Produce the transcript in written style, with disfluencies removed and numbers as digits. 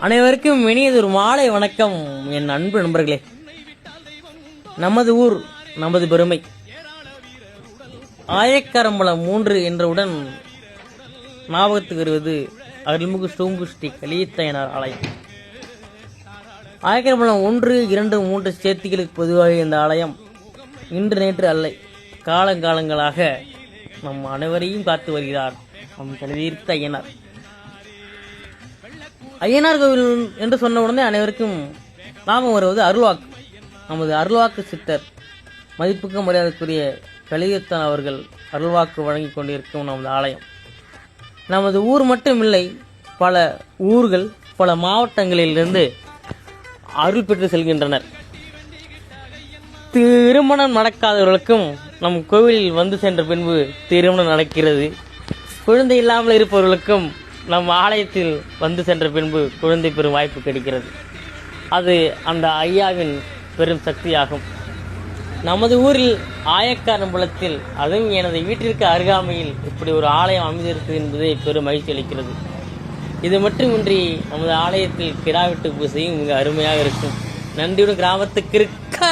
அனைவருக்கும் இனியதொரு மாலை வணக்கம். என் அன்பு நண்பர்களே, நமது ஊர் நமது பெருமை. ஆயக்காரம்பலம் 3 என்றவுடன் ஞாபகத்துக்கு வருவது அருள்மிகு ஸ்டோம்பு ஸ்ரீ கலியத்தையனார் ஆலயம். ஆயக்காரம்பலம் 1, 2, 3 சேர்த்திகளுக்கு பொதுவாக இந்த ஆலயம் இன்று நேற்று அல்ல, காலங்காலங்களாக நம் அனைவரையும் காத்து வருகிறார் நம் கலிதீர்த்த ஐயனார். ஐயனார் கோவில் என்று சொன்ன உடனே அனைவருக்கும் ஞாபகம் வருவது அருள்வாக்கு. நமது அருள்வாக்கு சித்தர், மதிப்புக்கு மரியாதைக்குரிய கலியத்தன் அவர்கள் அருள்வாக்கு வழங்கி கொண்டிருக்கும் நமது ஆலயம். நமது ஊர் மட்டுமில்லை, பல ஊர்கள், பல மாவட்டங்களிலிருந்து அருள் பெற்று செல்கின்றனர். திருமணம் நடக்காதவர்களுக்கும் நம் கோவிலில் வந்து சென்ற பின்பு திருமணம் நடக்கிறது. குழந்தை இல்லாமல் இருப்பவர்களுக்கும் நம் ஆலயத்தில் வந்து சென்ற பின்பு குழந்தை பெறும் வாய்ப்பு கிடைக்கிறது. அது அந்த ஐயாவின் பெரும் சக்தியாகும். நமது ஊரில் ஆயக்காரம்பலத்தில், அதுவும் எனது வீட்டிற்கு அருகாமையில் இப்படி ஒரு ஆலயம் அமைந்திருக்கு என்பதே பெரும் மகிழ்ச்சி அளிக்கிறது. இது மட்டுமின்றி நமது ஆலயத்தில் கிடாவெட்டு பூசையும் மிக அருமையாக இருக்கும். நன்றியுடன் கிராமத்துக்கு இருக்க.